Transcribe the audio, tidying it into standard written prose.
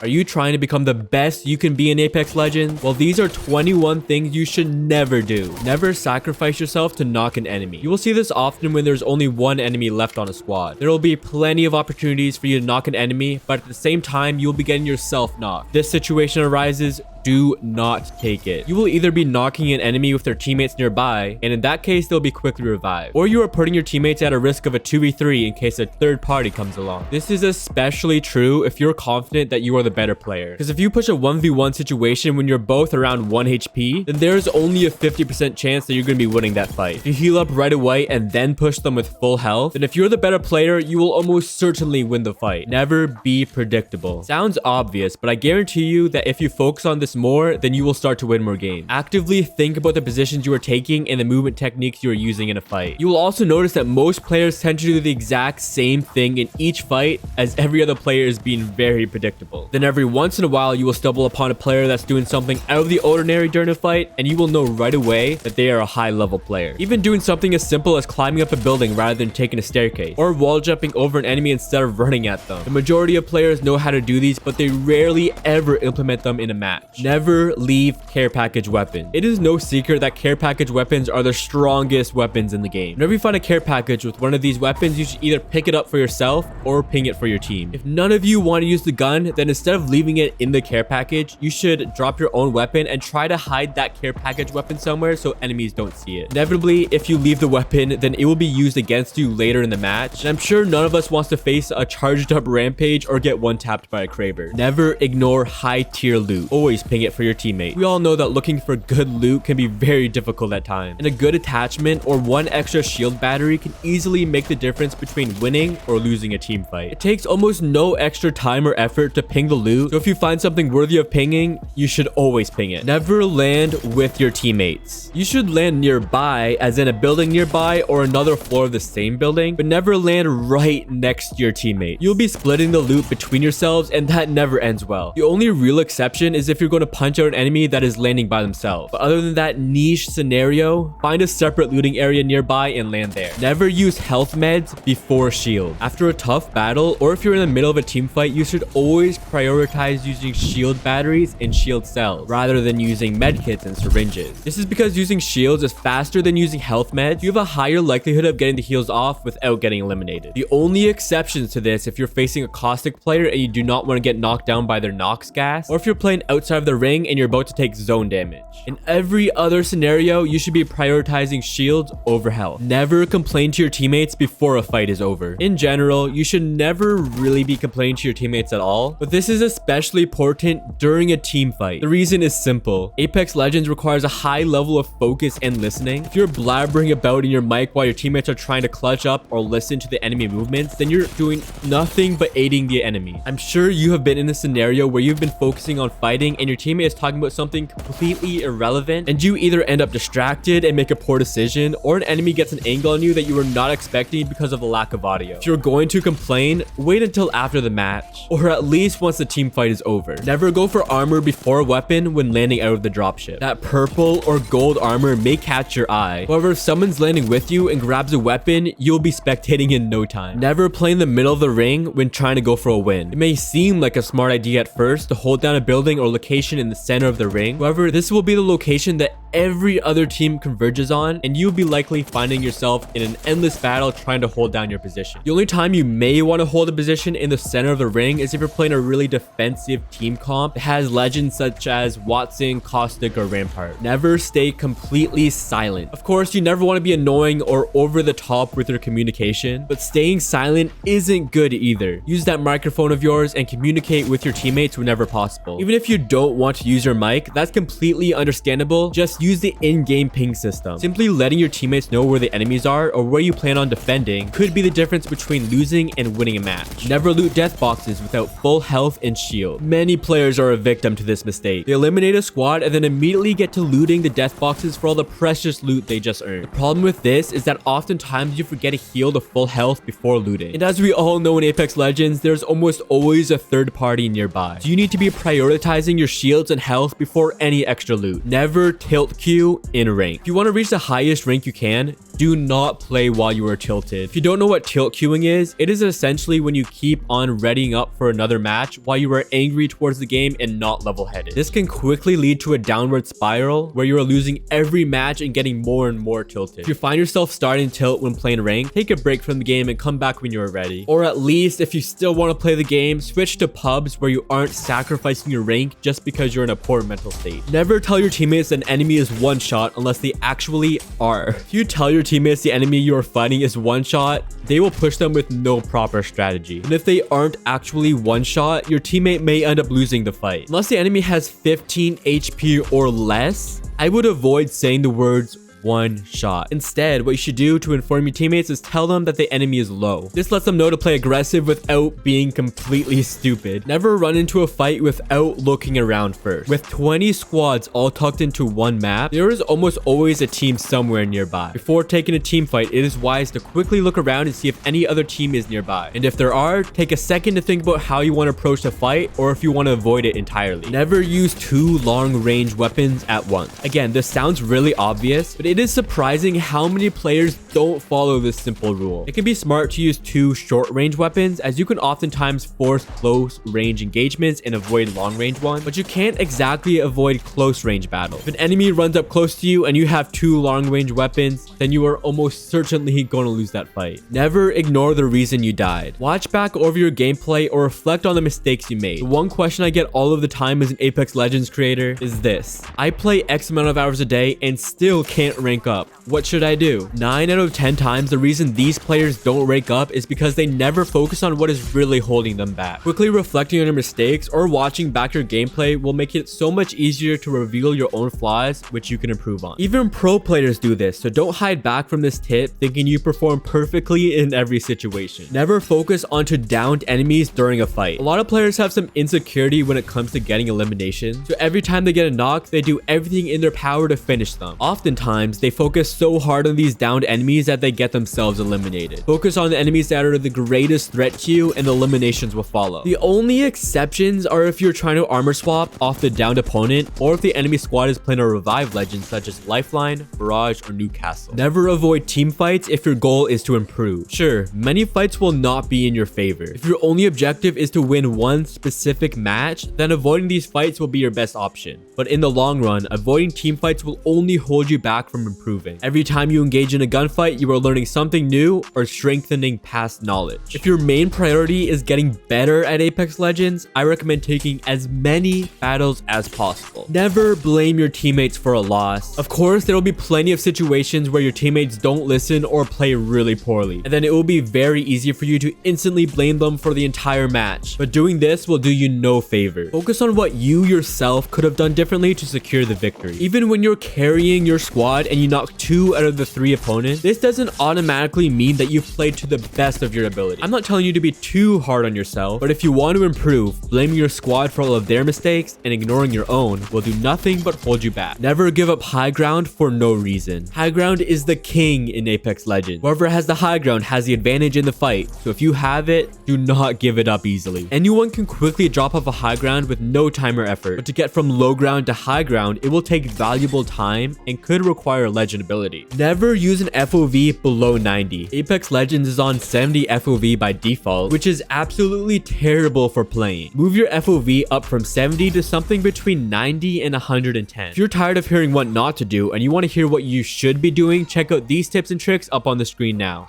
Are you trying to become the best you can be in Apex Legends? Well, these are 21 things you should never do. Never sacrifice yourself to knock an enemy. You will see this often when there's only one enemy left on a squad. There will be plenty of opportunities for you to knock an enemy, but at the same time, you'll be getting yourself knocked. This situation arises, do not take it. You will either be knocking an enemy with their teammates nearby, and in that case, they'll be quickly revived. Or you are putting your teammates at a risk of a 2v3 in case a third party comes along. This is especially true if you're confident that you are the better player. Because if you push a 1v1 situation when you're both around 1 HP, then there's only a 50% chance that you're going to be winning that fight. If you heal up right away and then push them with full health, then if you're the better player, you will almost certainly win the fight. Never be predictable. Sounds obvious, but I guarantee you that if you focus on this more, then you will start to win more games. Actively think about the positions you are taking and the movement techniques you are using in a fight. You will also notice that most players tend to do the exact same thing in each fight, as every other player is being very predictable. Then every once in a while, you will stumble upon a player that's doing something out of the ordinary during a fight, and you will know right away that they are a high level player. Even doing something as simple as climbing up a building rather than taking a staircase, or wall jumping over an enemy instead of running at them. The majority of players know how to do these, but they rarely ever implement them in a match. Never leave care package weapons. It is no secret that care package weapons are the strongest weapons in the game. Whenever you find a care package with one of these weapons, you should either pick it up for yourself or ping it for your team. If none of you want to use the gun, then instead of leaving it in the care package, you should drop your own weapon and try to hide that care package weapon somewhere so enemies don't see it. Inevitably, if you leave the weapon, then it will be used against you later in the match, and I'm sure none of us wants to face a charged up rampage or get one tapped by a Kraber. Never ignore high tier loot. Always ping it for your teammate. We all know that looking for good loot can be very difficult at times, and a good attachment or one extra shield battery can easily make the difference between winning or losing a team fight. It takes almost no extra time or effort to ping the loot, so if you find something worthy of pinging, you should always ping it. Never land with your teammates. You should land nearby, as in a building nearby or another floor of the same building, but never land right next to your teammate. You'll be splitting the loot between yourselves, and that never ends well. The only real exception is if you're going to punch out an enemy that is landing by themselves. But other than that niche scenario, find a separate looting area nearby and land there. Never use health meds before shield. After a tough battle, or if you're in the middle of a team fight, you should always prioritize using shield batteries and shield cells rather than using medkits and syringes. This is because using shields is faster than using health meds. You have a higher likelihood of getting the heals off without getting eliminated. The only exceptions to this if you're facing a caustic player and you do not want to get knocked down by their Nox gas, or if you're playing outside of the ring and you're about to take zone damage. In every other scenario, you should be prioritizing shields over health. Never complain to your teammates before a fight is over. In general, you should never really be complaining to your teammates at all, but this is especially important during a team fight. The reason is simple. Apex Legends requires a high level of focus and listening. If you're blabbering about in your mic while your teammates are trying to clutch up or listen to the enemy movements, then you're doing nothing but aiding the enemy. I'm sure you have been in a scenario where you've been focusing on fighting and your teammate is talking about something completely irrelevant, and you either end up distracted and make a poor decision, or an enemy gets an angle on you that you were not expecting because of the lack of audio. If you're going to complain, wait until after the match, or at least once the team fight is over. Never go for armor before a weapon when landing out of the dropship. That purple or gold armor may catch your eye. However, if someone's landing with you and grabs a weapon, you'll be spectating in no time. Never play in the middle of the ring when trying to go for a win. It may seem like a smart idea at first to hold down a building or location in the center of the ring. However, this will be the location that every other team converges on, and you'll be likely finding yourself in an endless battle trying to hold down your position. The only time you may want to hold a position in the center of the ring is if you're playing a really defensive team comp that has legends such as Watson, Caustic, or Rampart. Never stay completely silent. Of course, you never want to be annoying or over the top with your communication, but staying silent isn't good either. Use that microphone of yours and communicate with your teammates whenever possible. Even if you don't want to use your mic, that's completely understandable. Just use the in-game ping system. Simply letting your teammates know where the enemies are or where you plan on defending could be the difference between losing and winning a match. Never loot death boxes without full health and shield. Many players are a victim to this mistake. They eliminate a squad and then immediately get to looting the death boxes for all the precious loot they just earned. The problem with this is that oftentimes you forget to heal to full health before looting. And as we all know in Apex Legends, there's almost always a third party nearby. So you need to be prioritizing your shields and health before any extra loot. Never tilt Q in rank. If you want to reach the highest rank you can, do not play while you are tilted. If you don't know what tilt queuing is, it is essentially when you keep on readying up for another match while you are angry towards the game and not level-headed. This can quickly lead to a downward spiral where you are losing every match and getting more and more tilted. If you find yourself starting tilt when playing ranked, take a break from the game and come back when you are ready. Or at least, if you still want to play the game, switch to pubs where you aren't sacrificing your rank just because you're in a poor mental state. Never tell your teammates an enemy is one shot unless they actually are. If you tell your teammates the enemy you are fighting is one shot, they will push them with no proper strategy. And if they aren't actually one shot, your teammate may end up losing the fight. Unless the enemy has 15 HP or less, I would avoid saying the words one shot. Instead, what you should do to inform your teammates is tell them that the enemy is low. This lets them know to play aggressive without being completely stupid. Never run into a fight without looking around first. With 20 squads all tucked into one map, there is almost always a team somewhere nearby. Before taking a team fight, it is wise to quickly look around and see if any other team is nearby. And if there are, take a second to think about how you want to approach the fight or if you want to avoid it entirely. Never use two long-range weapons at once. Again, this sounds really obvious, but it is surprising how many players don't follow this simple rule. It can be smart to use two short-range weapons, as you can oftentimes force close-range engagements and avoid long-range ones, but you can't exactly avoid close-range battles. If an enemy runs up close to you and you have two long-range weapons, then you are almost certainly going to lose that fight. Never ignore the reason you died. Watch back over your gameplay or reflect on the mistakes you made. The one question I get all of the time as an Apex Legends creator is this: I play X amount of hours a day and still can't rank up. What should I do? 9 out of 10 times, the reason these players don't rank up is because they never focus on what is really holding them back. Quickly reflecting on your mistakes or watching back your gameplay will make it so much easier to reveal your own flaws, which you can improve on. Even pro players do this, so don't hide back from this tip thinking you perform perfectly in every situation. Never focus onto downed enemies during a fight. A lot of players have some insecurity when it comes to getting elimination, so every time they get a knock, they do everything in their power to finish them. Oftentimes, they focus so hard on these downed enemies that they get themselves eliminated. Focus on the enemies that are the greatest threat to you and the eliminations will follow. The only exceptions are if you're trying to armor swap off the downed opponent or if the enemy squad is playing a revive legend such as Lifeline, Barrage, or Newcastle. Never avoid team fights if your goal is to improve. Sure, many fights will not be in your favor. If your only objective is to win one specific match, then avoiding these fights will be your best option. But in the long run, avoiding team fights will only hold you back from improving. Every time you engage in a gunfight, you are learning something new or strengthening past knowledge. If your main priority is getting better at Apex Legends, I recommend taking as many battles as possible. Never blame your teammates for a loss. Of course, there will be plenty of situations where your teammates don't listen or play really poorly, and then it will be very easy for you to instantly blame them for the entire match. But doing this will do you no favor. Focus on what you yourself could have done differently to secure the victory. Even when you're carrying your squad and you knock 2 out of the 3 opponents, this doesn't automatically mean that you've played to the best of your ability. I'm not telling you to be too hard on yourself, but if you want to improve, blaming your squad for all of their mistakes and ignoring your own will do nothing but hold you back. Never give up high ground for no reason. High ground is the king in Apex Legends. Whoever has the high ground has the advantage in the fight, so if you have it, do not give it up easily. Anyone can quickly drop off a high ground with no time or effort, but to get from low ground to high ground, it will take valuable time and could require legend ability. Never use an FOV below 90. Apex Legends is on 70 FOV by default, which is absolutely terrible for playing. Move your FOV up from 70 to something between 90 and 110. If you're tired of hearing what not to do and you want to hear what you should be doing, check out these tips and tricks up on the screen now.